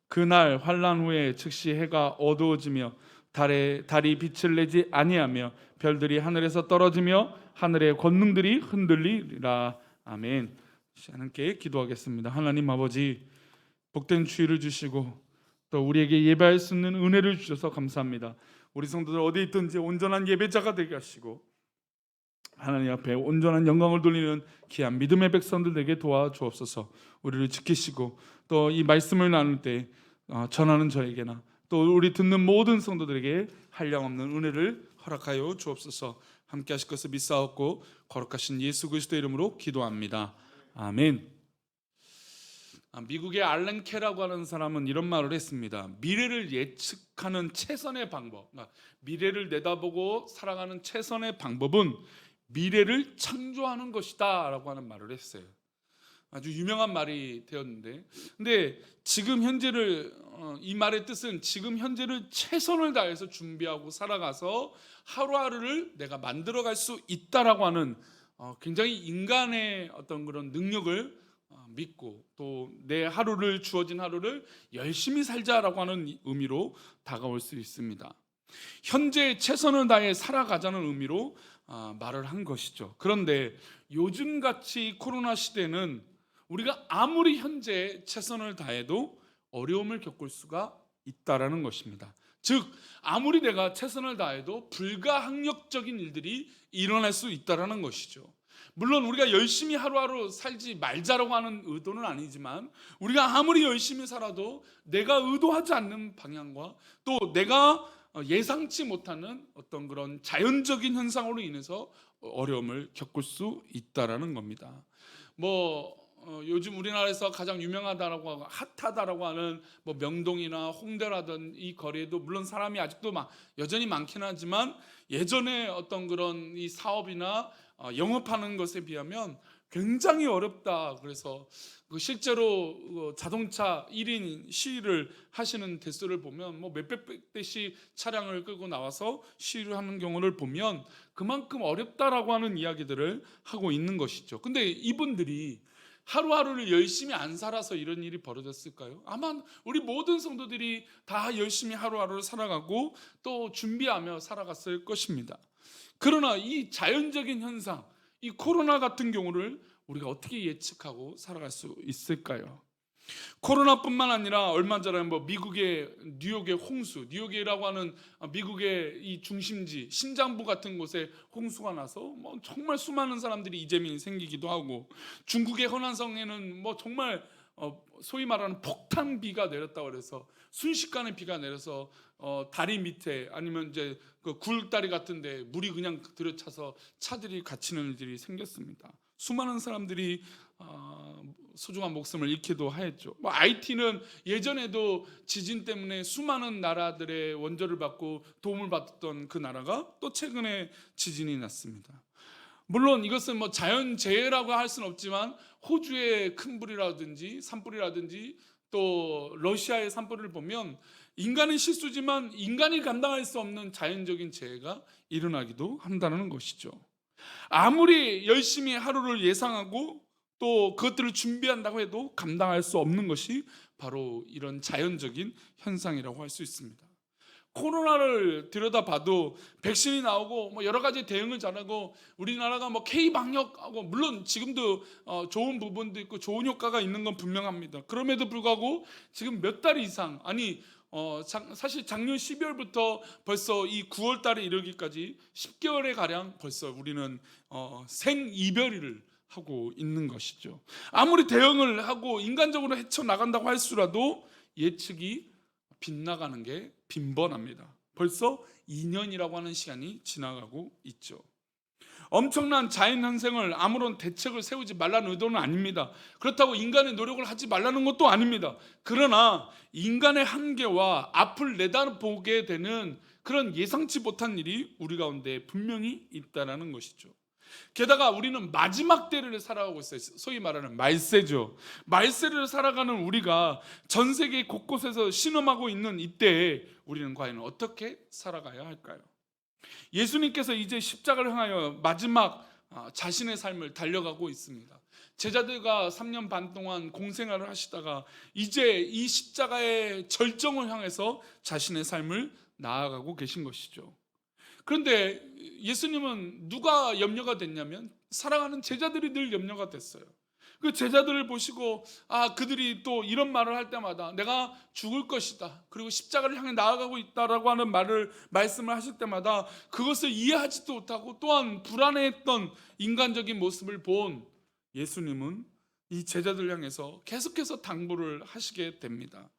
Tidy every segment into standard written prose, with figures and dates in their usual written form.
그날 환난 후에 즉시 해가 어두워지며 달이 빛을 내지 아니하며 별들이 하늘에서 떨어지며 하늘의 권능들이 흔들리리라. 아멘. 함께 기도하겠습니다. 하나님 아버지, 복된 주의를 주시고 또 우리에게 예배할 수 있는 은혜를 주셔서 감사합니다. 우리 성도들 어디 있든지 온전한 예배자가 되게 하시고 하나님 앞에 온전한 영광을 돌리는 귀한 믿음의 백성들 되게 도와주옵소서. 우리를 지키시고 또 이 말씀을 나눌 때 전하는 저에게나 또 우리 듣는 모든 성도들에게 한량없는 은혜를 허락하여 주옵소서. 함께 하실 것을 믿사옵고 거룩하신 예수 그리스도의 이름으로 기도합니다. 아멘. 미국의 알렌 캐라고 하는 사람은 이런 말을 했습니다. 미래를 예측하는 최선의 방법, 미래를 내다보고 살아가는 최선의 방법은 미래를 창조하는 것이다 라고 하는 말을 했어요. 아주 유명한 말이 되었는데, 근데 지금 현재를 이 말의 뜻은 지금 현재를 최선을 다해서 준비하고 살아가서 하루하루를 내가 만들어갈 수 있다라고 하는 굉장히 인간의 어떤 그런 능력을 믿고 또 내 하루를 주어진 하루를 열심히 살자라고 하는 의미로 다가올 수 있습니다. 현재 최선을 다해 살아가자는 의미로 말을 한 것이죠. 그런데 요즘같이 코로나 시대는 우리가 아무리 현재 최선을 다해도 어려움을 겪을 수가 있다라는 것입니다. 즉 아무리 내가 최선을 다해도 불가항력적인 일들이 일어날 수 있다라는 것이죠. 물론 우리가 열심히 하루하루 살지 말자라고 하는 의도는 아니지만 우리가 아무리 열심히 살아도 내가 의도하지 않는 방향과 또 내가 예상치 못하는 어떤 그런 자연적인 현상으로 인해서 어려움을 겪을 수 있다라는 겁니다. 요즘 우리나라에서 가장 유명하다라고 하고 핫하다라고 하는 명동이나 홍대라든 이 거리에도 물론 사람이 아직도 여전히 많긴 하지만 예전에 어떤 그런 이 사업이나 영업하는 것에 비하면 굉장히 어렵다. 그래서 실제로 자동차 1인 시위를 하시는 대수를 보면 몇백 대씩 차량을 끌고 나와서 시위를 하는 경우를 보면 그만큼 어렵다라고 하는 이야기들을 하고 있는 것이죠. 근데 이분들이 하루하루를 열심히 안 살아서 이런 일이 벌어졌을까요? 아마 우리 모든 성도들이 다 열심히 하루하루를 살아가고 또 준비하며 살아갔을 것입니다. 그러나 이 자연적인 현상, 이 코로나 같은 경우를 우리가 어떻게 예측하고 살아갈 수 있을까요? 코로나뿐만 아니라 얼마 전에 미국의 뉴욕의 홍수, 뉴욕이라고 하는 미국의 이 중심지 심장부 같은 곳에 홍수가 나서 정말 수많은 사람들이 이재민이 생기기도 하고, 중국의 허난성에는 정말 소위 말하는 폭탄 비가 내렸다고 그래서 순식간에 비가 내려서 다리 밑에 아니면 이제 그 굴다리 같은데 물이 그냥 들여차서 차들이 갇히는 일들이 생겼습니다. 수많은 사람들이 소중한 목숨을 잃기도 하였죠. IT는 예전에도 지진 때문에 수많은 나라들의 원조를 받고 도움을 받던 그 나라가 또 최근에 지진이 났습니다. 물론 이것은 자연재해라고 할 수는 없지만 호주의 큰 불이라든지 산불이라든지 또 러시아의 산불을 보면 인간의 실수지만 인간이 감당할 수 없는 자연적인 재해가 일어나기도 한다는 것이죠. 아무리 열심히 하루를 예상하고 또 그것들을 준비한다고 해도 감당할 수 없는 것이 바로 이런 자연적인 현상이라고 할 수 있습니다. 코로나를 들여다봐도 백신이 나오고 여러 가지 대응을 잘하고 우리나라가 K-방역하고 물론 지금도 좋은 부분도 있고 좋은 효과가 있는 건 분명합니다. 그럼에도 불구하고 지금 몇 달 이상 사실 작년 12월부터 벌써 이 9월 달에 이르기까지 10개월에 가량 벌써 우리는 생이별을 하고 있는 것이죠. 아무리 대응을 하고 인간적으로 헤쳐나간다고 할수라도 예측이 빗나가는 게 빈번합니다. 벌써 2년이라고 하는 시간이 지나가고 있죠. 엄청난 자연현상을 아무런 대책을 세우지 말라는 의도는 아닙니다. 그렇다고 인간의 노력을 하지 말라는 것도 아닙니다. 그러나 인간의 한계와 앞을 내다보게 되는 그런 예상치 못한 일이 우리 가운데 분명히 있다는 것이죠. 게다가 우리는 마지막 때를 살아가고 있어요. 소위 말하는 말세죠. 말세를 살아가는 우리가 전 세계 곳곳에서 신음하고 있는 이때에 우리는 과연 어떻게 살아가야 할까요? 예수님께서 이제 십자가를 향하여 마지막 자신의 삶을 달려가고 있습니다. 제자들과 3년 반 동안 공생활을 하시다가 이제 이 십자가의 절정을 향해서 자신의 삶을 나아가고 계신 것이죠. 그런데 예수님은 누가 염려가 됐냐면 사랑하는 제자들이 늘 염려가 됐어요. 그 제자들을 보시고 그들이 또 이런 말을 할 때마다 내가 죽을 것이다, 그리고 십자가를 향해 나아가고 있다라고 하는 말씀을 하실 때마다 그것을 이해하지도 못하고 또한 불안해했던 인간적인 모습을 본 예수님은 이 제자들 향해서 계속해서 당부를 하시게 됩니다.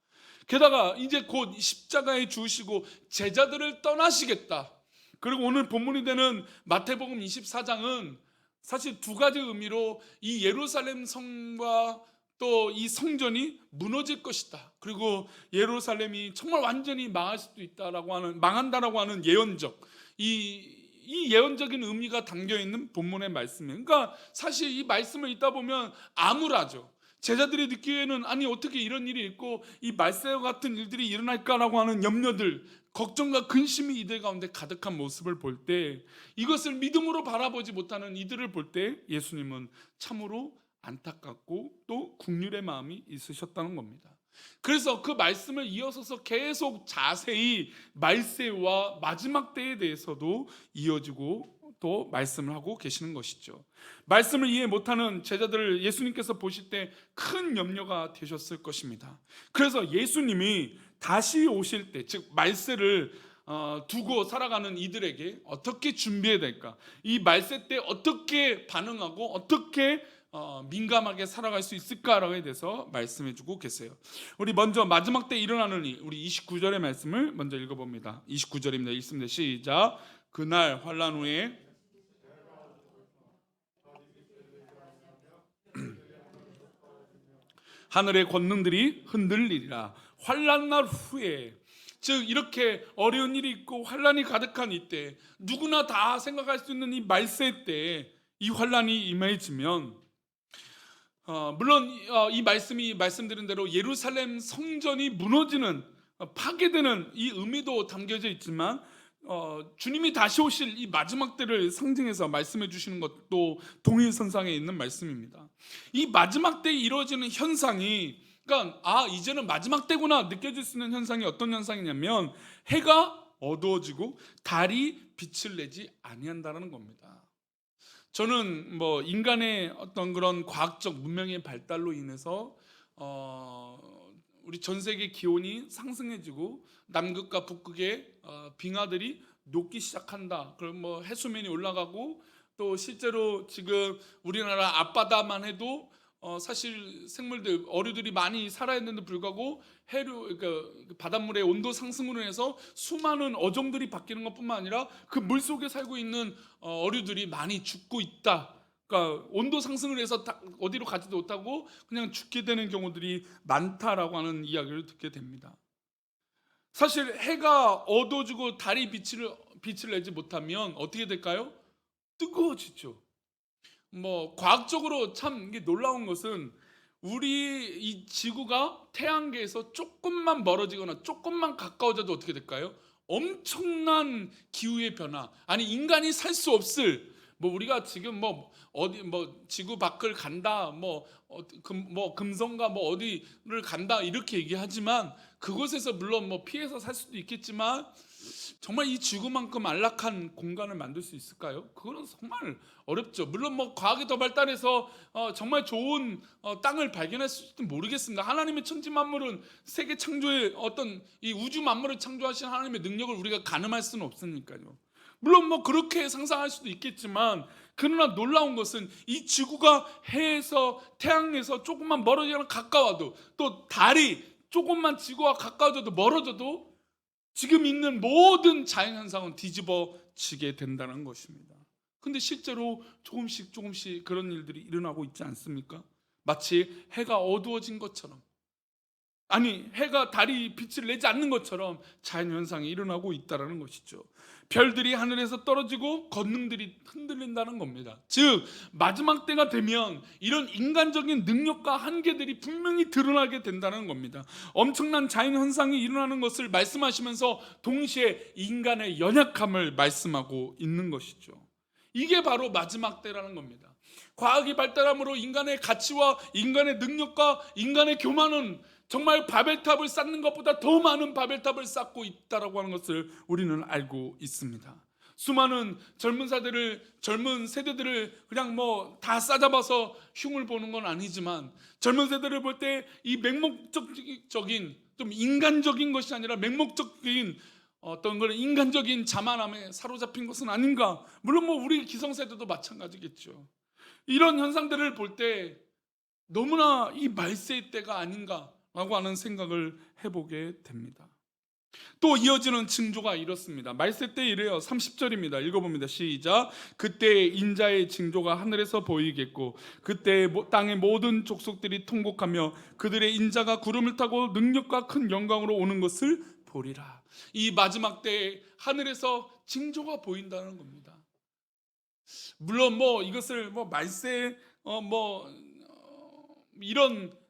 게다가 이제 곧 십자가에 죽으시고 제자들을 떠나시겠다. 그리고 오늘 본문이 되는 마태복음 24장은 사실 두 가지 의미로 이 예루살렘 성과 또 이 성전이 무너질 것이다, 그리고 예루살렘이 정말 완전히 망할 수도 있다라고 하는, 망한다라고 하는 예언적, 이 예언적인 의미가 담겨 있는 본문의 말씀이에요. 그러니까 사실 이 말씀을 읽다 보면 암울하죠. 제자들이 느끼기에는 아니 어떻게 이런 일이 있고 이 말세와 같은 일들이 일어날까라고 하는 염려들, 걱정과 근심이 이들 가운데 가득한 모습을 볼 때, 이것을 믿음으로 바라보지 못하는 이들을 볼 때 예수님은 참으로 안타깝고 또 긍휼의 마음이 있으셨다는 겁니다. 그래서 그 말씀을 이어서서 계속 자세히 말세와 마지막 때에 대해서도 이어지고 또 말씀을 하고 계시는 것이죠. 말씀을 이해 못하는 제자들을 예수님께서 보실 때 큰 염려가 되셨을 것입니다. 그래서 예수님이 다시 오실 때, 즉 말세를 두고 살아가는 이들에게 어떻게 준비해야 될까, 이 말세 때 어떻게 반응하고 어떻게 민감하게 살아갈 수 있을까라고에 대해서 말씀해주고 계세요. 우리 먼저 마지막 때 일어나는 일, 우리 29절의 말씀을 먼저 읽어봅니다. 29절입니다. 읽습니다. 시작. 그날 환난 후에 하늘의 권능들이 흔들리리라. 환난 날 후에, 즉 이렇게 어려운 일이 있고 환난이 가득한 이때, 누구나 다 생각할 수 있는 이 말세 때 이 환난이 임해지면 물론 이 말씀이 말씀드린 대로 예루살렘 성전이 무너지는, 파괴되는 이 의미도 담겨져 있지만 주님이 다시 오실 이 마지막 때를 상징해서 말씀해 주시는 것도 동일선상에 있는 말씀입니다. 이 마지막 때에 이루어지는 현상이, 그러니까 이제는 마지막 때구나 느껴질 수 있는 현상이 어떤 현상이냐면 해가 어두워지고 달이 빛을 내지 아니한다는 겁니다. 저는 인간의 어떤 그런 과학적 문명의 발달로 인해서 우리 전 세계 기온이 상승해지고 남극과 북극의 빙하들이 녹기 시작한다. 그럼 해수면이 올라가고, 또 실제로 지금 우리나라 앞바다만 해도 사실 생물들, 어류들이 많이 살아야 했는데 불구하고 그러니까 바닷물의 온도 상승으로 해서 수많은 어종들이 바뀌는 것뿐만 아니라 그 물속에 살고 있는 어류들이 많이 죽고 있다. 그러니까 온도 상승을 해서 어디로 가지도 못하고 그냥 죽게 되는 경우들이 많다라고 하는 이야기를 듣게 됩니다. 사실 해가 어두워지고 달이 빛을 내지 못하면 어떻게 될까요? 뜨거워지죠. 과학적으로 참 이게 놀라운 것은, 우리 이 지구가 태양계에서 조금만 멀어지거나 조금만 가까워져도 어떻게 될까요? 엄청난 기후의 변화, 아니 인간이 살 수 없을, 우리가 지금 어디 지구 밖을 간다, 금성가 어디를 간다 이렇게 얘기하지만, 그곳에서 물론 피해서 살 수도 있겠지만 정말 이 지구만큼 안락한 공간을 만들 수 있을까요? 그거는 정말 어렵죠. 물론 과학이 더 발달해서 정말 좋은 땅을 발견했을지도 모르겠습니다. 하나님의 천지 만물은, 세계 창조의 어떤 이 우주 만물을 창조하신 하나님의 능력을 우리가 가늠할 수는 없으니까요. 물론 그렇게 상상할 수도 있겠지만, 그러나 놀라운 것은 이 지구가 해에서, 태양에서 조금만 멀어지거나 가까워도, 또 달이 조금만 지구와 가까워져도 멀어져도 지금 있는 모든 자연현상은 뒤집어지게 된다는 것입니다. 근데 실제로 조금씩 그런 일들이 일어나고 있지 않습니까? 마치 해가 어두워진 것처럼, 아니 해가 달이 빛을 내지 않는 것처럼 자연현상이 일어나고 있다는 것이죠. 별들이 하늘에서 떨어지고 권능들이 흔들린다는 겁니다. 즉 마지막 때가 되면 이런 인간적인 능력과 한계들이 분명히 드러나게 된다는 겁니다. 엄청난 자연현상이 일어나는 것을 말씀하시면서 동시에 인간의 연약함을 말씀하고 있는 것이죠. 이게 바로 마지막 때라는 겁니다. 과학이 발달함으로 인간의 가치와 인간의 능력과 인간의 교만은 정말 바벨탑을 쌓는 것보다 더 많은 바벨탑을 쌓고 있다라고 하는 것을 우리는 알고 있습니다. 수많은 젊은 세대들을 그냥 뭐 다 싸잡아서 흉을 보는 건 아니지만, 젊은 세대를 볼 때 이 맹목적인, 좀 인간적인 것이 아니라 맹목적인 어떤 그런 인간적인 자만함에 사로잡힌 것은 아닌가. 물론 뭐 우리 기성세대도 마찬가지겠죠. 이런 현상들을 볼 때 너무나 이 말세의 때가 아닌가라고 하는 생각을 해보게 됩니다. 또 이어지는 징조가 이렇습니다. 말세 때 이래요. 30절입니다. 읽어봅니다. 시작. 그때 인자의 징조가 하늘에서 보이겠고 그때 땅의 모든 족속들이 통곡하며 그들의 인자가 구름을 타고 능력과 큰 영광으로 오는 것을 보리라. 이 마지막 때에 하늘에서 징조가 보인다는 겁니다. 물론 뭐 이것을 뭐 말세 이런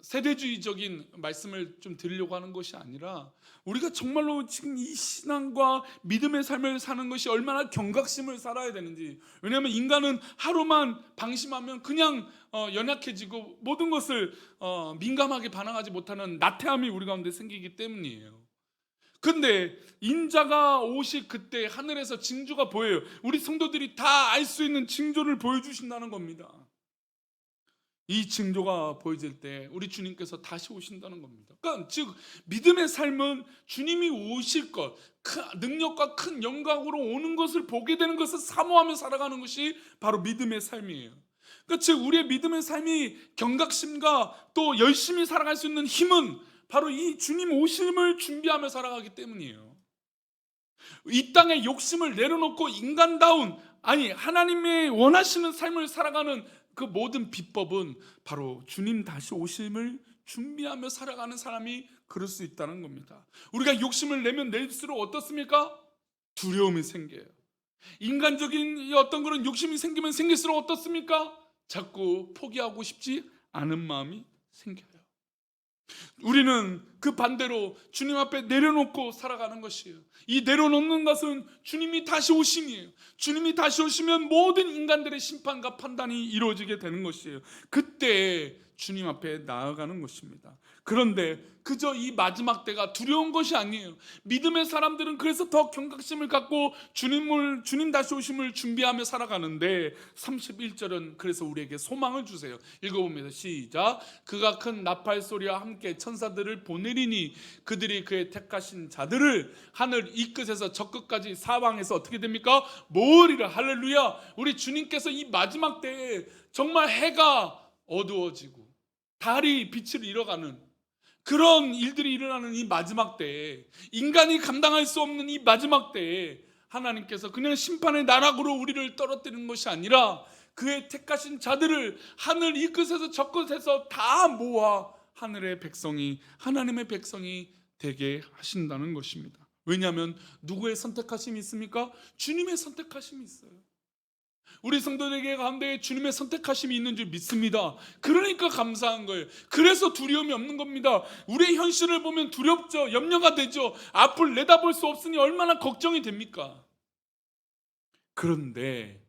세대주의적인 말씀을 좀 드리려고 하는 것이 아니라, 우리가 정말로 지금 이 신앙과 믿음의 삶을 사는 것이 얼마나 경각심을 살아야 되는지. 왜냐하면 인간은 하루만 방심하면 그냥 연약해지고 모든 것을 민감하게 반응하지 못하는 나태함이 우리 가운데 생기기 때문이에요. 근데 인자가 오실 그때 하늘에서 징조가 보여요. 우리 성도들이 다 알 수 있는 징조를 보여주신다는 겁니다. 이 징조가 보여질 때 우리 주님께서 다시 오신다는 겁니다. 그러니까 즉 믿음의 삶은 주님이 오실 것, 큰 능력과 큰 영광으로 오는 것을 보게 되는 것을 사모하며 살아가는 것이 바로 믿음의 삶이에요. 그러니까 즉 우리의 믿음의 삶이 경각심과 또 열심히 살아갈 수 있는 힘은 바로 이 주님 오심을 준비하며 살아가기 때문이에요. 이 땅의 욕심을 내려놓고 인간다운, 아니 하나님의 원하시는 삶을 살아가는 그 모든 비법은 바로 주님 다시 오심을 준비하며 살아가는 사람이 그럴 수 있다는 겁니다. 우리가 욕심을 내면 낼수록 어떻습니까? 두려움이 생겨요. 인간적인 어떤 그런 욕심이 생기면 생길수록 어떻습니까? 자꾸 포기하고 싶지 않은 마음이 생겨요. 우리는 그 반대로 주님 앞에 내려놓고 살아가는 것이에요. 이 내려놓는 것은 주님이 다시 오심이에요. 주님이 다시 오시면 모든 인간들의 심판과 판단이 이루어지게 되는 것이에요. 그때 주님 앞에 나아가는 것입니다. 그런데 그저 이 마지막 때가 두려운 것이 아니에요. 믿음의 사람들은 그래서 더 경각심을 갖고 주님 다시 오심을 준비하며 살아가는데, 31절은 그래서 우리에게 소망을 주세요. 읽어봅니다. 시작. 그가 큰 나팔 소리와 함께 천사들을 보내리니 그들이 그의 택하신 자들을 하늘 이 끝에서 저 끝까지 사방에서 어떻게 됩니까? 모으리라. 할렐루야. 우리 주님께서 이 마지막 때에 정말 해가 어두워지고 달이 빛을 잃어가는 그런 일들이 일어나는 이 마지막 때에, 인간이 감당할 수 없는 이 마지막 때에 하나님께서 그냥 심판의 나락으로 우리를 떨어뜨리는 것이 아니라 그의 택하신 자들을 하늘 이 끝에서 저 끝에서 다 모아 하늘의 백성이, 하나님의 백성이 되게 하신다는 것입니다. 왜냐하면 누구의 선택하심이 있습니까? 주님의 선택하심이 있어요. 우리 성도들에게 가운데 주님의 선택하심이 있는 줄 믿습니다. 그러니까 감사한 거예요. 그래서 두려움이 없는 겁니다. 우리의 현실을 보면 두렵죠. 염려가 되죠. 앞을 내다볼 수 없으니 얼마나 걱정이 됩니까? 그런데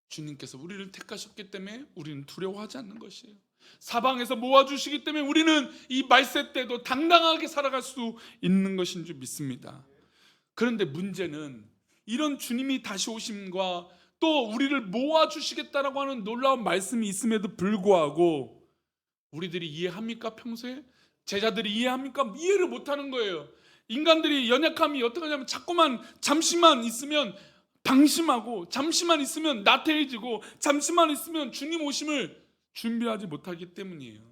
주님께서 우리를 택하셨기 때문에 우리는 두려워하지 않는 것이에요. 사방에서 모아주시기 때문에 우리는 이 말세 때도 당당하게 살아갈 수 있는 것인 줄 믿습니다. 그런데 문제는 이런 주님이 다시 오심과 또 우리를 모아주시겠다라고 하는 놀라운 말씀이 있음에도 불구하고 우리들이 이해합니까? 평소에? 제자들이 이해합니까? 이해를 못하는 거예요. 인간들이 연약함이 어떻게 하냐면 자꾸만 잠시만 있으면 방심하고, 잠시만 있으면 나태해지고, 잠시만 있으면 주님 오심을 준비하지 못하기 때문이에요.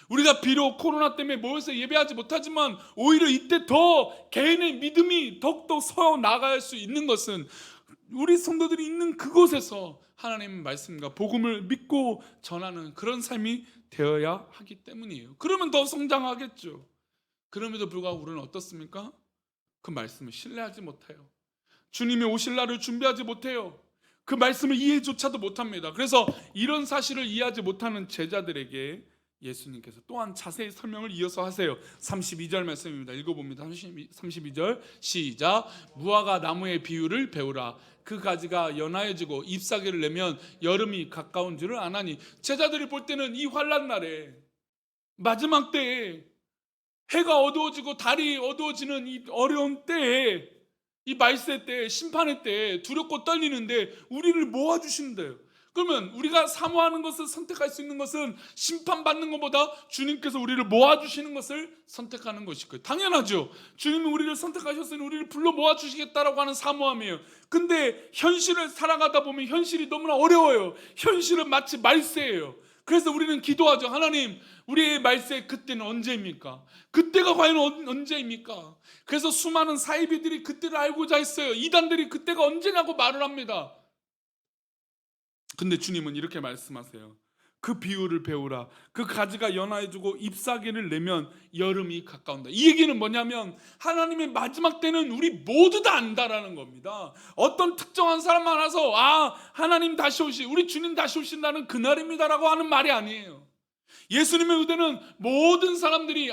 우리가 비록 코로나 때문에 모여서 예배하지 못하지만 오히려 이때 더 개인의 믿음이 더욱더 서 나갈 수 있는 것은 우리 성도들이 있는 그곳에서 하나님의 말씀과 복음을 믿고 전하는 그런 삶이 되어야 하기 때문이에요. 그러면 더 성장하겠죠. 그럼에도 불구하고 우리는 어떻습니까? 그 말씀을 신뢰하지 못해요. 주님이 오실 날을 준비하지 못해요. 그 말씀을 이해조차도 못합니다. 그래서 이런 사실을 이해하지 못하는 제자들에게 예수님께서 또한 자세히 설명을 이어서 하세요. 32절 말씀입니다. 읽어봅니다. 32절 시작. 무화과 나무의 비유를 배우라. 그 가지가 연하여지고 잎사귀를 내면 여름이 가까운 줄을 아나니. 제자들이 볼 때는 이 환난 날에, 마지막 때에, 해가 어두워지고 달이 어두워지는 이 어려운 때에, 이 말세 때, 심판의 때에 두렵고 떨리는데 우리를 모아주신대요. 그러면 우리가 사모하는 것을, 선택할 수 있는 것은 심판받는 것보다 주님께서 우리를 모아주시는 것을 선택하는 것일 거예요. 당연하죠. 주님이 우리를 선택하셨으니 우리를 불러 모아주시겠다라고 하는 사모함이에요. 근데 현실을 살아가다 보면 현실이 너무나 어려워요. 현실은 마치 말세예요. 그래서 우리는 기도하죠. 하나님, 우리의 말세 그때는 언제입니까? 그때가 과연 언제입니까? 그래서 수많은 사이비들이 그때를 알고자 했어요. 이단들이 그때가 언제냐고 말을 합니다. 근데 주님은 이렇게 말씀하세요. 그 비유를 배우라. 그 가지가 연하여지고 잎사귀를 내면 여름이 가까운다. 이 얘기는 뭐냐면 하나님의 마지막 때는 우리 모두 다 안다라는 겁니다. 어떤 특정한 사람만 와서 하나님 다시 우리 주님 다시 오신다는 그날입니다라고 하는 말이 아니에요. 예수님의 의대는 모든 사람들이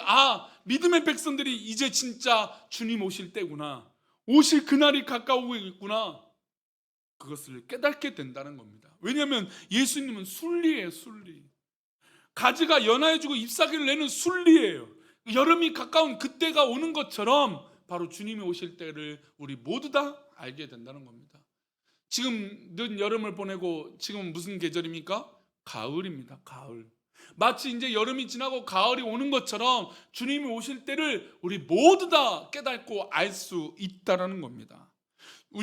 믿음의 백성들이 이제 진짜 주님 오실 때구나, 오실 그날이 가까우고 있구나, 그것을 깨닫게 된다는 겁니다. 왜냐하면 예수님은 순리예요. 순리. 가지가 연하여지고 잎사귀를 내는 순리예요. 여름이 가까운 그때가 오는 것처럼 바로 주님이 오실 때를 우리 모두 다 알게 된다는 겁니다. 지금 늦 여름을 보내고 지금은 무슨 계절입니까? 가을입니다. 가을. 마치 이제 여름이 지나고 가을이 오는 것처럼 주님이 오실 때를 우리 모두 다 깨닫고 알 수 있다라는 겁니다.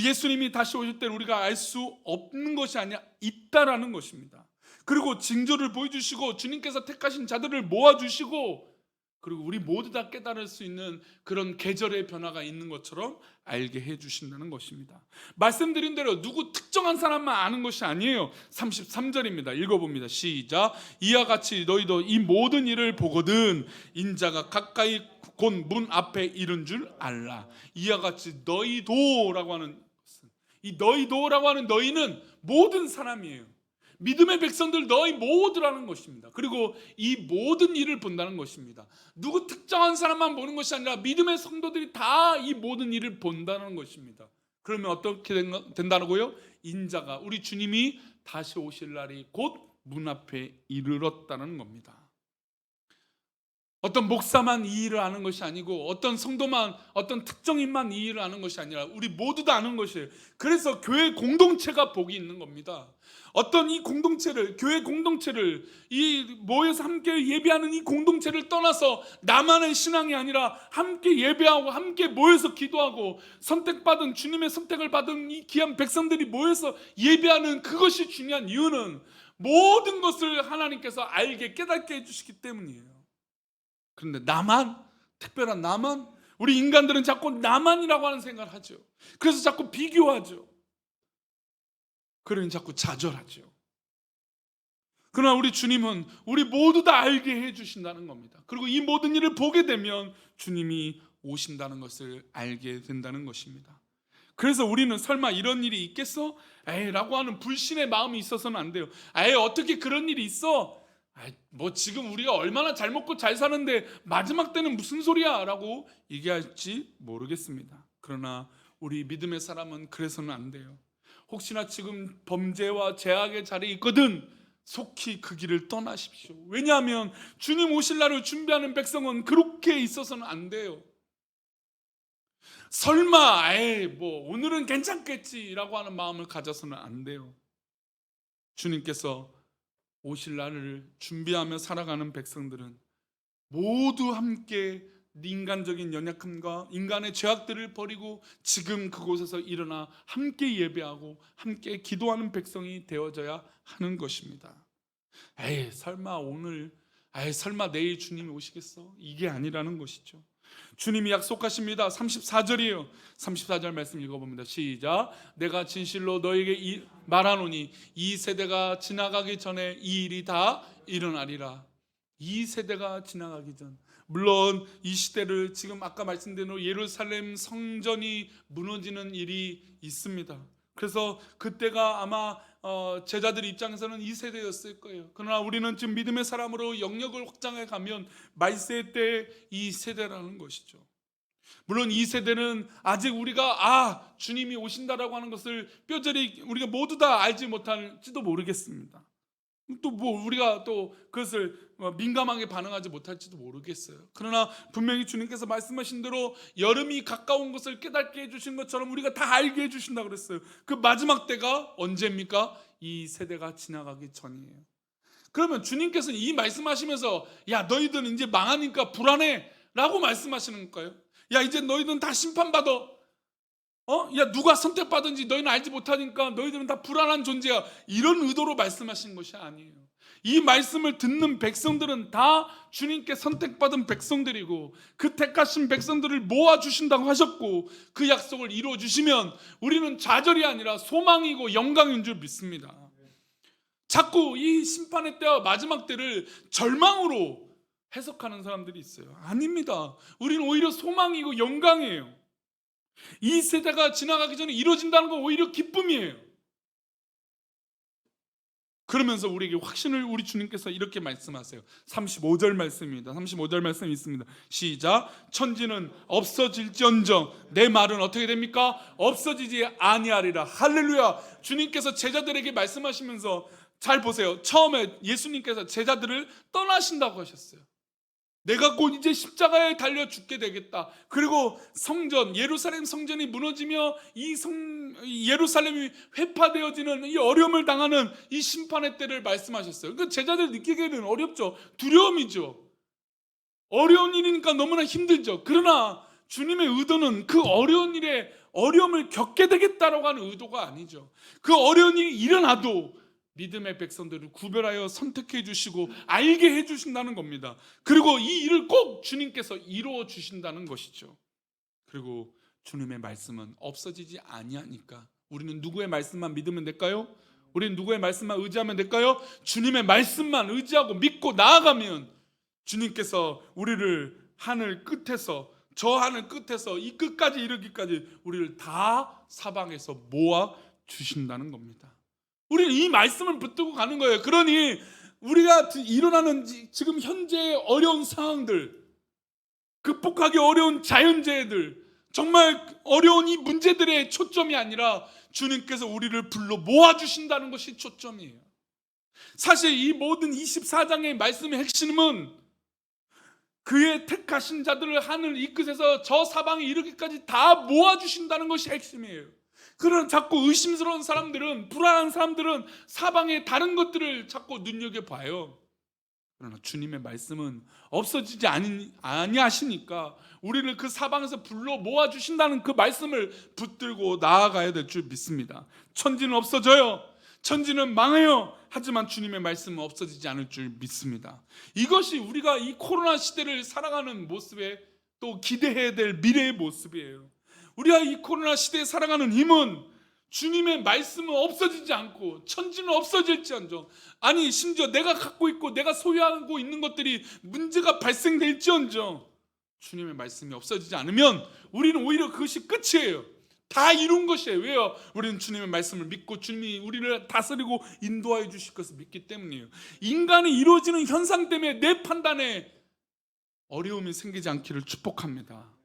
예수님이 다시 오실 때를 우리가 알 수 없는 것이 아니라 있다라는 것입니다. 그리고 징조를 보여주시고 주님께서 택하신 자들을 모아주시고, 그리고 우리 모두 다 깨달을 수 있는 그런 계절의 변화가 있는 것처럼 알게 해주신다는 것입니다. 말씀드린 대로 누구 특정한 사람만 아는 것이 아니에요. 33절입니다. 읽어봅니다. 시작. 이와 같이 너희도 이 모든 일을 보거든 인자가 가까이 곧 문 앞에 이른 줄 알라. 이와 같이 너희도라고 하는 것은, 이 너희도라고 하는 너희는 모든 사람이에요. 믿음의 백성들 너희 모두라는 것입니다. 그리고 이 모든 일을 본다는 것입니다. 누구 특정한 사람만 보는 것이 아니라 믿음의 성도들이 다 이 모든 일을 본다는 것입니다. 그러면 어떻게 된다고요? 인자가, 우리 주님이 다시 오실 날이 곧 문 앞에 이르렀다는 겁니다. 어떤 목사만 이 일을 아는 것이 아니고 어떤 성도만, 어떤 특정인만 이 일을 아는 것이 아니라 우리 모두 다 아는 것이에요. 그래서 교회 공동체가 복이 있는 겁니다. 어떤 이 공동체를, 교회 공동체를, 이 모여서 함께 예배하는 이 공동체를 떠나서 나만의 신앙이 아니라 함께 예배하고 함께 모여서 기도하고 선택받은, 주님의 선택을 받은 이 귀한 백성들이 모여서 예배하는 그것이 중요한 이유는 모든 것을 하나님께서 알게 깨닫게 해주시기 때문이에요. 그런데 나만, 특별한 나만, 우리 인간들은 자꾸 나만이라고 하는 생각을 하죠. 그래서 자꾸 비교하죠. 그러니 자꾸 좌절하죠. 그러나 우리 주님은 우리 모두 다 알게 해주신다는 겁니다. 그리고 이 모든 일을 보게 되면 주님이 오신다는 것을 알게 된다는 것입니다. 그래서 우리는 설마 이런 일이 있겠어? 라고 하는 불신의 마음이 있어서는 안 돼요. 어떻게 그런 일이 있어? 뭐 지금 우리가 얼마나 잘 먹고 잘 사는데 마지막 때는 무슨 소리야? 라고 얘기할지 모르겠습니다. 그러나 우리 믿음의 사람은 그래서는 안 돼요. 혹시나 지금 범죄와 죄악의 자리에 있거든 속히 그 길을 떠나십시오. 왜냐하면 주님 오실 날을 준비하는 백성은 그렇게 있어서는 안 돼요. 설마 뭐 오늘은 괜찮겠지라고 하는 마음을 가져서는 안 돼요. 주님께서 오실 날을 준비하며 살아가는 백성들은 모두 함께 인간적인 연약함과 인간의 죄악들을 버리고 지금 그곳에서 일어나 함께 예배하고 함께 기도하는 백성이 되어져야 하는 것입니다. 설마 오늘, 설마 내일 주님이 오시겠어? 이게 아니라는 것이죠. 주님이 약속하십니다. 34절이에요. 34절 말씀 읽어봅니다. 시작. 내가 진실로 너에게 말하노니 이 세대가 지나가기 전에 이 일이 다 일어나리라. 이 세대가 지나가기 전, 물론 이 시대를 지금 아까 말씀드린 대로 예루살렘 성전이 무너지는 일이 있습니다. 그래서 그때가 아마 제자들 입장에서는 이 세대였을 거예요. 그러나 우리는 지금 믿음의 사람으로 영역을 확장해 가면 말세 때 이 세대라는 것이죠. 물론 이 세대는 아직 우리가 주님이 오신다라고 하는 것을 뼈저리 우리가 모두 다 알지 못할지도 모르겠습니다. 또 뭐 우리가 또 그것을 민감하게 반응하지 못할지도 모르겠어요. 그러나 분명히 주님께서 말씀하신 대로 여름이 가까운 것을 깨닫게 해주신 것처럼 우리가 다 알게 해주신다 그랬어요. 그 마지막 때가 언제입니까? 이 세대가 지나가기 전이에요. 그러면 주님께서는 이 말씀하시면서 야 너희들은 이제 망하니까 불안해 라고 말씀하시는 걸까요? 야 이제 너희들은 다 심판받아. 야 누가 선택받은지 너희는 알지 못하니까 너희들은 다 불안한 존재야. 이런 의도로 말씀하신 것이 아니에요. 이 말씀을 듣는 백성들은 다 주님께 선택받은 백성들이고 그 택하신 백성들을 모아주신다고 하셨고 그 약속을 이루어주시면 우리는 좌절이 아니라 소망이고 영광인 줄 믿습니다. 자꾸 이 심판의 때와 마지막 때를 절망으로 해석하는 사람들이 있어요. 아닙니다. 우리는 오히려 소망이고 영광이에요. 이 세대가 지나가기 전에 이루어진다는 건 오히려 기쁨이에요. 그러면서 우리에게 확신을 우리 주님께서 이렇게 말씀하세요. 35절 말씀입니다. 35절 말씀이 있습니다. 시작. 천지는 없어질지언정 내 말은 어떻게 됩니까? 없어지지 아니하리라. 할렐루야. 주님께서 제자들에게 말씀하시면서 잘 보세요. 처음에 예수님께서 제자들을 떠나신다고 하셨어요. 내가 곧 이제 십자가에 달려 죽게 되겠다. 그리고 성전, 예루살렘 성전이 무너지며 예루살렘이 회파되어지는 이 어려움을 당하는 이 심판의 때를 말씀하셨어요. 그러니까 제자들 느끼기에는 어렵죠. 두려움이죠. 어려운 일이니까 너무나 힘들죠. 그러나 주님의 의도는 그 어려운 일에 어려움을 겪게 되겠다라고 하는 의도가 아니죠. 그 어려운 일이 일어나도 믿음의 백성들을 구별하여 선택해 주시고 알게 해 주신다는 겁니다. 그리고 이 일을 꼭 주님께서 이루어 주신다는 것이죠. 그리고 주님의 말씀은 없어지지 아니하니까 우리는 누구의 말씀만 믿으면 될까요? 우리는 누구의 말씀만 의지하면 될까요? 주님의 말씀만 의지하고 믿고 나아가면 주님께서 우리를 하늘 끝에서 저 하늘 끝에서 이 끝까지 이르기까지 우리를 다 사방에서 모아 주신다는 겁니다. 우리는 이 말씀을 붙들고 가는 거예요. 그러니 우리가 일어나는 지금 현재의 어려운 상황들, 극복하기 어려운 자연재해들, 정말 어려운 이 문제들의 초점이 아니라 주님께서 우리를 불러 모아주신다는 것이 초점이에요. 사실 이 모든 24장의 말씀의 핵심은 그의 택하신 자들을 하늘 이 끝에서 저 사방에 이르기까지 다 모아주신다는 것이 핵심이에요. 그런 자꾸 의심스러운 사람들은, 불안한 사람들은 사방의 다른 것들을 자꾸 눈여겨봐요. 그러나 주님의 말씀은 없어지지 아니하시니까 우리를 그 사방에서 불러 모아주신다는 그 말씀을 붙들고 나아가야 될 줄 믿습니다. 천지는 없어져요. 천지는 망해요. 하지만 주님의 말씀은 없어지지 않을 줄 믿습니다. 이것이 우리가 이 코로나 시대를 살아가는 모습에 또 기대해야 될 미래의 모습이에요. 우리가 이 코로나 시대에 살아가는 힘은 주님의 말씀은 없어지지 않고 천지는 없어질지언정, 아니 심지어 내가 갖고 있고 내가 소유하고 있는 것들이 문제가 발생될지언정 주님의 말씀이 없어지지 않으면 우리는 오히려 그것이 끝이에요. 다 이룬 것이에요. 왜요? 우리는 주님의 말씀을 믿고 주님이 우리를 다스리고 인도하여 주실 것을 믿기 때문이에요. 인간이 이루어지는 현상 때문에 내 판단에 어려움이 생기지 않기를 축복합니다.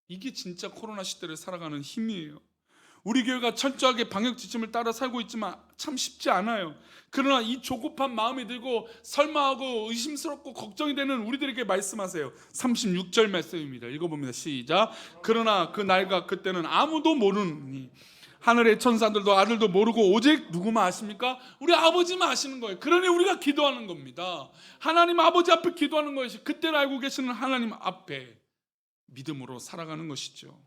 이게 진짜 코로나 시대를 살아가는 힘이에요. 우리 교회가 철저하게 방역 지침을 따라 살고 있지만 참 쉽지 않아요. 그러나 이 조급한 마음이 들고 설마하고 의심스럽고 걱정이 되는 우리들에게 말씀하세요. 36절 말씀입니다. 읽어봅니다. 시작. 그러나 그 날과 그때는 아무도 모르니 하늘의 천사들도 아들도 모르고 오직 누구만 아십니까? 우리 아버지만 아시는 거예요. 그러니 우리가 기도하는 겁니다. 하나님 아버지 앞에 기도하는 것이 그때를 알고 계시는 하나님 앞에 믿음으로 살아가는 것이죠.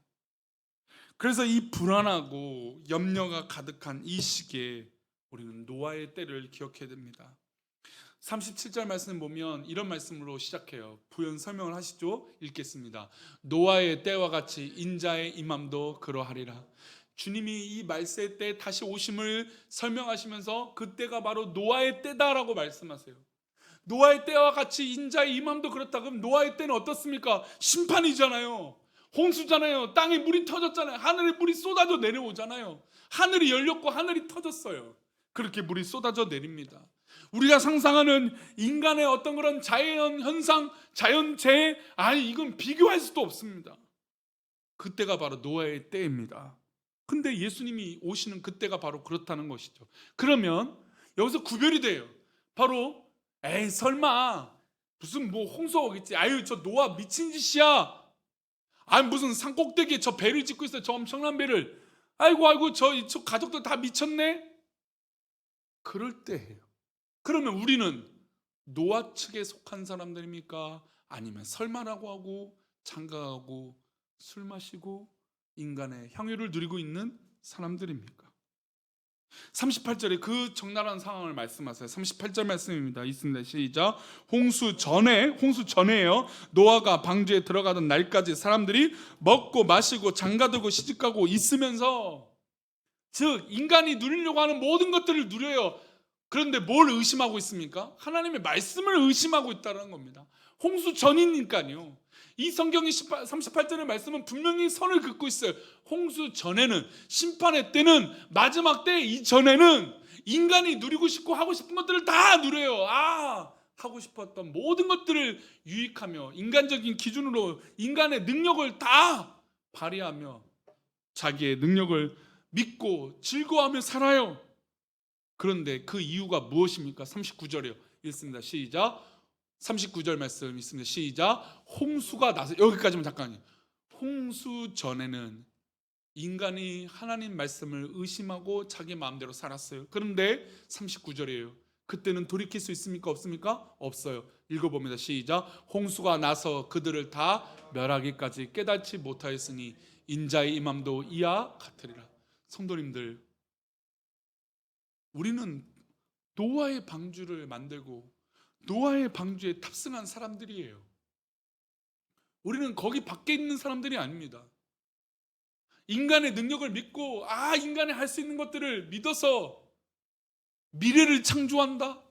그래서 이 불안하고 염려가 가득한 이 시기에 우리는 노아의 때를 기억해야 됩니다. 37절 말씀 보면 이런 말씀으로 시작해요. 부연 설명을 하시죠. 읽겠습니다. 노아의 때와 같이 인자의 임함도 그러하리라. 주님이 이 말세의 때 다시 오심을 설명하시면서 그때가 바로 노아의 때다라고 말씀하세요. 노아의 때와 같이 인자의 임함도 그렇다. 그럼 노아의 때는 어떻습니까? 심판이잖아요. 홍수잖아요. 땅에 물이 터졌잖아요. 하늘에 물이 쏟아져 내려오잖아요. 하늘이 열렸고 하늘이 터졌어요. 그렇게 물이 쏟아져 내립니다. 우리가 상상하는 인간의 어떤 그런 자연 현상, 자연재해, 아니 이건 비교할 수도 없습니다. 그때가 바로 노아의 때입니다. 근데 예수님이 오시는 그때가 바로 그렇다는 것이죠. 그러면 여기서 구별이 돼요. 바로 에이 설마 무슨 뭐 홍수가 오겠지. 아유 저 노아 미친 짓이야. 아니 무슨 산꼭대기에 저 배를 짓고 있어요. 저 엄청난 배를. 아이고 저 가족들 다 미쳤네. 그럴 때예요. 그러면 우리는 노아 측에 속한 사람들입니까? 아니면 설마라고 하고 장가가고 술 마시고 인간의 향유를 누리고 있는 사람들입니까? 38절에 그 적나라한 상황을 말씀하세요. 38절 말씀입니다. 있습니다. 시작. 홍수 전에요. 노아가 방주에 들어가던 날까지 사람들이 먹고 마시고 장가들고 시집가고 있으면서, 즉 인간이 누리려고 하는 모든 것들을 누려요. 그런데 뭘 의심하고 있습니까? 하나님의 말씀을 의심하고 있다는 겁니다. 홍수 전이니까요. 이 성경의 38절의 말씀은 분명히 선을 긋고 있어요. 홍수 전에는, 심판의 때는, 마지막 때 이전에는 인간이 누리고 싶고 하고 싶은 것들을 다 누려요. 하고 싶었던 모든 것들을 유익하며 인간적인 기준으로 인간의 능력을 다 발휘하며 자기의 능력을 믿고 즐거워하며 살아요. 그런데 그 이유가 무엇입니까? 39절이요. 읽습니다. 시작. 39절 말씀 있습니다. 시작. 홍수가 나서, 여기까지만 잠깐요. 홍수 전에는 인간이 하나님 말씀을 의심하고 자기 마음대로 살았어요. 그런데 39절이에요. 그때는 돌이킬 수 있습니까? 없습니까? 없어요. 읽어봅니다. 시작. 홍수가 나서 그들을 다 멸하기까지 깨닫지 못하였으니 인자의 임함도 이와 같으리라. 성도님들, 우리는 노아의 방주를 만들고 노아의 방주에 탑승한 사람들이에요. 우리는 거기 밖에 있는 사람들이 아닙니다. 인간의 능력을 믿고 인간이 할 수 있는 것들을 믿어서 미래를 창조한다?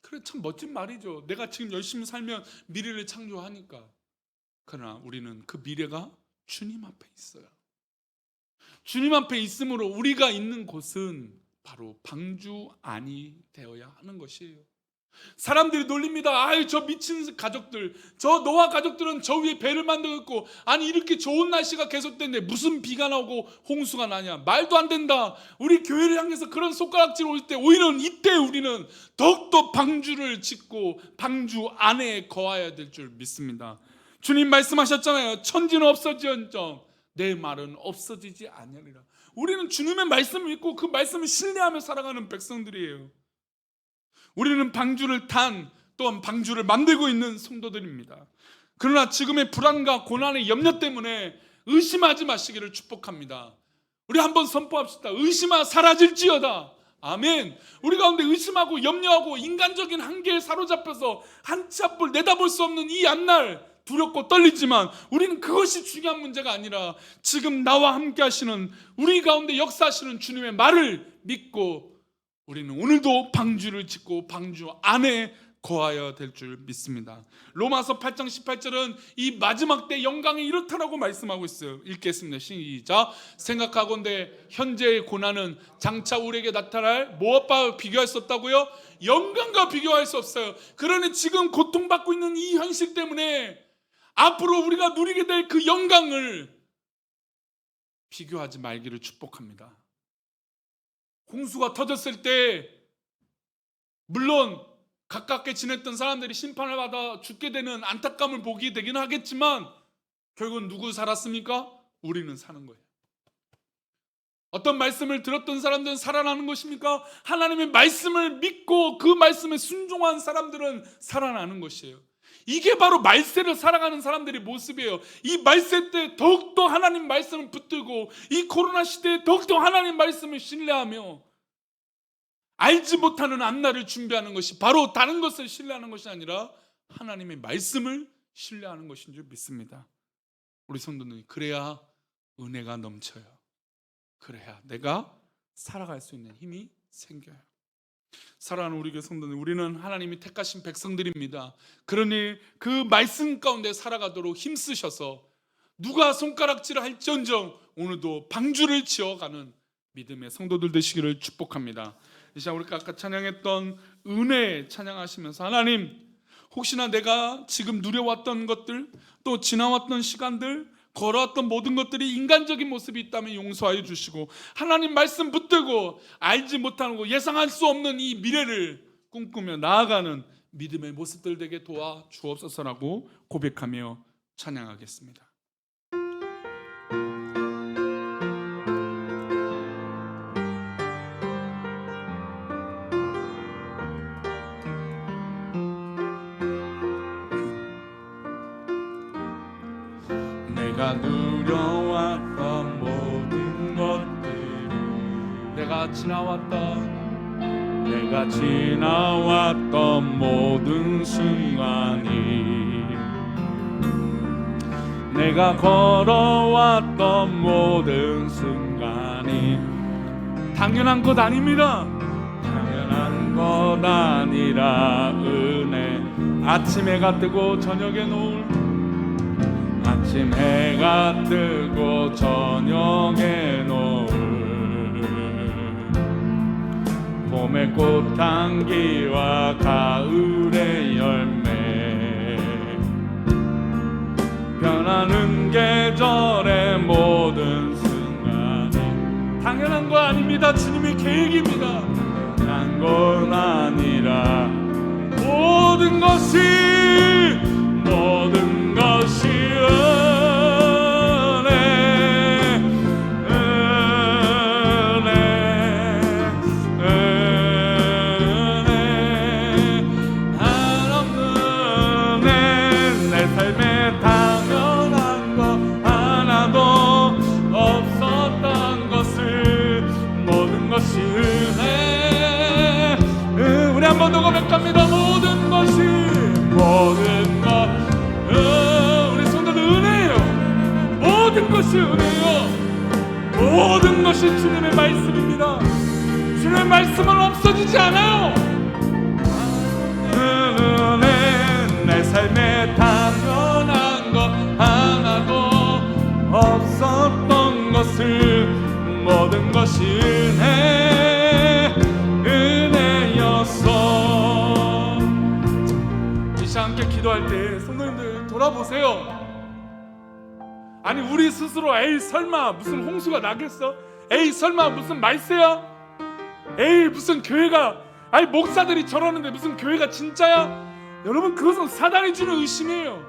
그래, 참 멋진 말이죠. 내가 지금 열심히 살면 미래를 창조하니까. 그러나 우리는 그 미래가 주님 앞에 있어요. 주님 앞에 있으므로 우리가 있는 곳은 바로 방주 안이 되어야 하는 것이에요. 사람들이 놀립니다. 저 미친 가족들, 저 노아 가족들은 저 위에 배를 만들었고, 아니 이렇게 좋은 날씨가 계속되는데 무슨 비가 나오고 홍수가 나냐, 말도 안 된다. 우리 교회를 향해서 그런 손가락질 올 때 오히려 이때 우리는 더욱더 방주를 짓고 방주 안에 거하여야 될 줄 믿습니다. 주님 말씀하셨잖아요. 천지는 없어지언정 내 말은 없어지지 아니하리라. 우리는 주님의 말씀을 믿고 그 말씀을 신뢰하며 살아가는 백성들이에요. 우리는 방주를 또한 방주를 만들고 있는 성도들입니다. 그러나 지금의 불안과 고난의 염려 때문에 의심하지 마시기를 축복합니다. 우리 한번 선포합시다. 의심아 사라질지어다. 아멘. 우리 가운데 의심하고 염려하고 인간적인 한계에 사로잡혀서 한 치 앞을 내다볼 수 없는 이 앞날 두렵고 떨리지만 우리는 그것이 중요한 문제가 아니라 지금 나와 함께 하시는, 우리 가운데 역사하시는 주님의 말을 믿고 우리는 오늘도 방주를 짓고 방주 안에 거하여야 될 줄 믿습니다. 로마서 8장 18절은 이 마지막 때 영광이 이렇다라고 말씀하고 있어요. 읽겠습니다. 시작. 생각하건대 현재의 고난은 장차 우리에게 나타날 무엇과 비교할 수 없다고요? 영광과 비교할 수 없어요. 그러니 지금 고통받고 있는 이 현실 때문에 앞으로 우리가 누리게 될 그 영광을 비교하지 말기를 축복합니다. 홍수가 터졌을 때 물론 가깝게 지냈던 사람들이 심판을 받아 죽게 되는 안타까움을 보게 되긴 하겠지만 결국은 누구 살았습니까? 우리는 사는 거예요. 어떤 말씀을 들었던 사람들은 살아나는 것입니까? 하나님의 말씀을 믿고 그 말씀에 순종한 사람들은 살아나는 것이에요. 이게 바로 말세를 살아가는 사람들의 모습이에요. 이 말세 때 더욱더 하나님 말씀을 붙들고 이 코로나 시대에 더욱더 하나님 말씀을 신뢰하며 알지 못하는 앞날을 준비하는 것이 바로 다른 것을 신뢰하는 것이 아니라 하나님의 말씀을 신뢰하는 것인 줄 믿습니다. 우리 성도들이 그래야 은혜가 넘쳐요. 그래야 내가 살아갈 수 있는 힘이 생겨요. 사랑하는 우리 교회 성도들, 우리는 하나님이 택하신 백성들입니다. 그러니 그 말씀 가운데 살아가도록 힘쓰셔서 누가 손가락질을 할지언정 오늘도 방주를 지어가는 믿음의 성도들 되시기를 축복합니다. 이 시간 우리가 아까 찬양했던 은혜 찬양하시면서 하나님, 혹시나 내가 지금 누려왔던 것들, 또 지나왔던 시간들, 걸어왔던 모든 것들이 인간적인 모습이 있다면 용서하여 주시고, 하나님 말씀 붙들고 알지 못하는 거, 예상할 수 없는 이 미래를 꿈꾸며 나아가는 믿음의 모습들 되게 도와 주옵소서라고 고백하며 찬양하겠습니다. 내가 누려왔던 모든 것들, 내가 지나왔던 모든 순간이, 내가 걸어왔던 모든 순간이 당연한 것 아닙니다. 당연한 것 아니라 은혜. 아침 해가 뜨고 저녁에 노을, 아침 해가 뜨고 저녁에 노을, 봄의 꽃향기와 가을의 열매, 변하는 계절의 모든 순간이 당연한 거 아닙니다. 주님의 계획입니다. 당연한 건 아니라 모든 것이 고백합니다. 모든 것이, 모든 것, 우리 성도들 은혜예요. 모든 것이 은혜예요. 모든 것이 주님의 말씀입니다. 주님의 말씀은 없어지지 않아요. 은혜, 내 삶에 당연한 것 하나도 없었던 것을, 모든 것이 은혜였어. 함께 기도할 때 성도님들 돌아보세요. 아니, 우리 스스로 에이 설마 무슨 홍수가 나겠어? 에이 설마 무슨 말세야? 에이 무슨 교회가, 아니 목사들이 저러는데 무슨 교회가 진짜야? 여러분, 그것은 사단이 주는 의심이에요.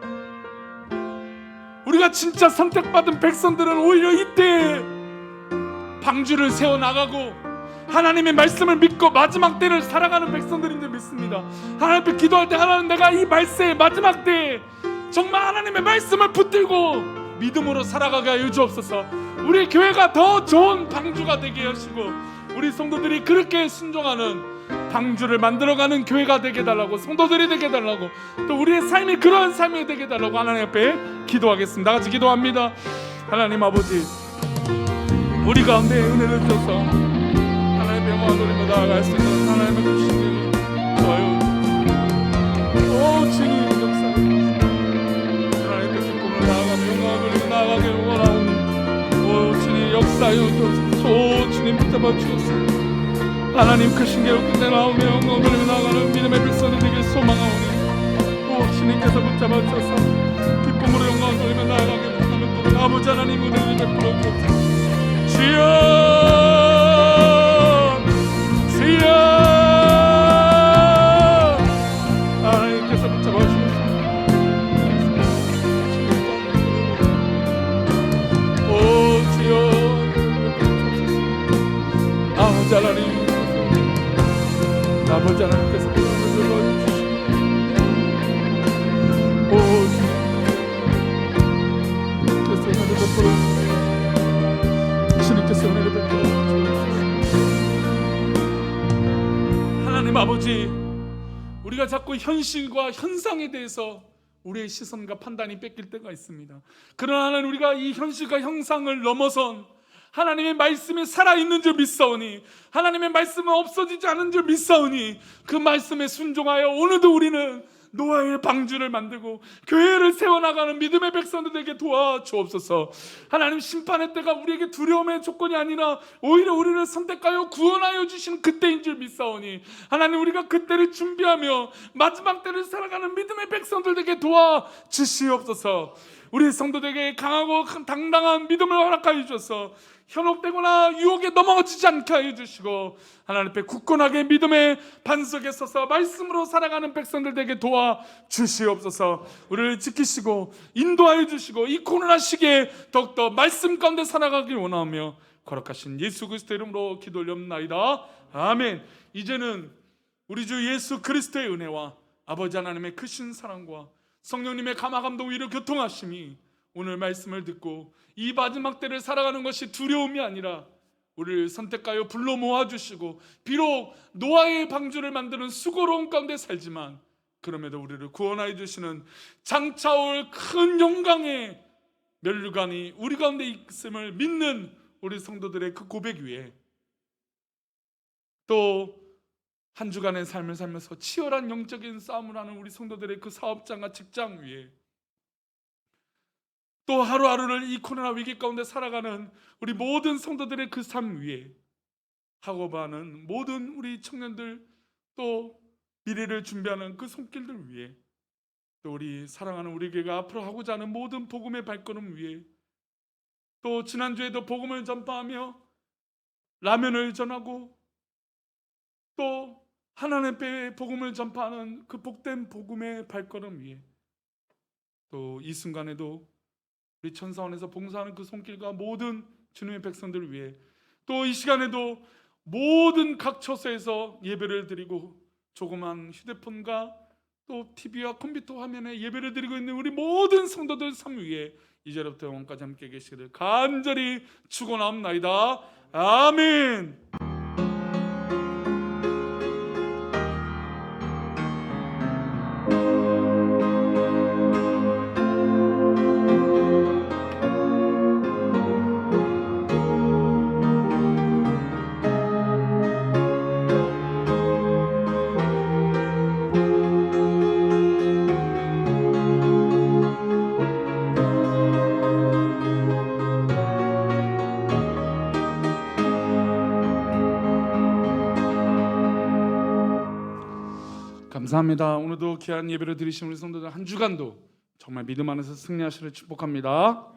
우리가 진짜 선택받은 백성들은 오히려 이때 방주를 세워나가고 하나님의 말씀을 믿고 마지막 때를 살아가는 백성들인 줄 믿습니다. 하나님 앞에 기도할 때, 하나님, 내가 이 말세의 마지막 때에 정말 하나님의 말씀을 붙들고 믿음으로 살아가게 하여 주옵소서. 우리 교회가 더 좋은 방주가 되게 하시고, 우리 성도들이 그렇게 순종하는 방주를 만들어가는 교회가 되게 해달라고, 성도들이 되게 해달라고, 또 우리의 삶이 그러한 삶이 되게 해달라고 하나님 앞에 기도하겠습니다. 같이 기도합니다. 하나님 아버지, 우리 가운데 은혜를 주셔서 하나님의 영광을 돌리며 나아갈 수 있는 하나님의 주시기를 좋아요. 오 주님 역사에 하나님의 꿈을 나아가며 영광을 돌리며 나아가게 원하오니, 오 주님 역사에 오 주님 붙잡아 주옵소서. 하나님 그 신계로 끝내나오며 영광을 돌리며 나아가는 믿음의 백성이 되길 소망하오니, 오 주님께서 붙잡아 주셔서 기쁨으로 영광을 돌리며 나아가게 원하는 아버지 하나님 은혜를 베풀어 주옵소서. 주여 하나님께서 붙잡아 주옵소서. 오 주여 아버지 하나님, 아버지 하나님께서 붙잡아 주시고, 오 주님께서 은혜를 베풀어 주님께서 은혜를 베풀어 하나님 아버지, 우리가 자꾸 현실과 현상에 대해서 우리의 시선과 판단이 뺏길 때가 있습니다. 그러나 하나님, 우리가 이 현실과 형상을 넘어선 하나님의 말씀이 살아있는 줄 믿사오니, 하나님의 말씀은 없어지지 않은 줄 믿사오니, 그 말씀에 순종하여 오늘도 우리는 노아의 방주를 만들고 교회를 세워나가는 믿음의 백성들에게 도와주옵소서. 하나님, 심판의 때가 우리에게 두려움의 조건이 아니라 오히려 우리를 선택하여 구원하여 주시는 그때인 줄 믿사오니, 하나님, 우리가 그때를 준비하며 마지막 때를 살아가는 믿음의 백성들에게 도와주시옵소서. 우리 성도들에게 강하고 당당한 믿음을 허락하여 주셔서 현혹되거나 유혹에 넘어지지 않게 하여 주시고 하나님 앞에 굳건하게 믿음의 반석에 서서 말씀으로 살아가는 백성들에게 도와 주시옵소서. 우리를 지키시고 인도하여 주시고 이 코로나 시기에 더욱더 말씀 가운데 살아가길 원하며 거룩하신 예수 그리스도의 이름으로 기도 올려옵나이다. 아멘. 이제는 우리 주 예수 그리스도의 은혜와 아버지 하나님의 크신 사랑과 성령님의 감화 감동 위로 교통하심이 오늘 말씀을 듣고 이 마지막 때를 살아가는 것이 두려움이 아니라 우리를 선택하여 불러 모아주시고 비록 노아의 방주를 만드는 수고로운 가운데 살지만 그럼에도 우리를 구원하여 주시는 장차올 큰 영광의 면류관이 우리 가운데 있음을 믿는 우리 성도들의 그 고백 위에 또 한 주간의 삶을 살면서 치열한 영적인 싸움을 하는 우리 성도들의 그 사업장과 직장 위에 또 하루하루를 이 코로나 위기 가운데 살아가는 우리 모든 성도들의 그 삶 위에 학업하는 모든 우리 청년들 또 미래를 준비하는 그 손길들 위에 또 우리 사랑하는 우리 교회가 앞으로 하고자 하는 모든 복음의 발걸음 위에 또 지난주에도 복음을 전파하며 라면을 전하고 또 하나님의 복음을 전파하는 그 복된 복음의 발걸음 위에 또 이 순간에도 우리 천사원에서 봉사하는 그 손길과 모든 주님의 백성들을 위해 또 이 시간에도 모든 각 처소에서 예배를 드리고 조그만 휴대폰과 또 TV와 컴퓨터 화면에 예배를 드리고 있는 우리 모든 성도들 삶 위에 이제부터 영원까지 함께 계시기를 간절히 축원합나이다. 아멘. 감사합니다. 오늘도 귀한 예배를 드리신 우리 성도들 한 주간도 정말 믿음 안에서 승리하시를 축복합니다.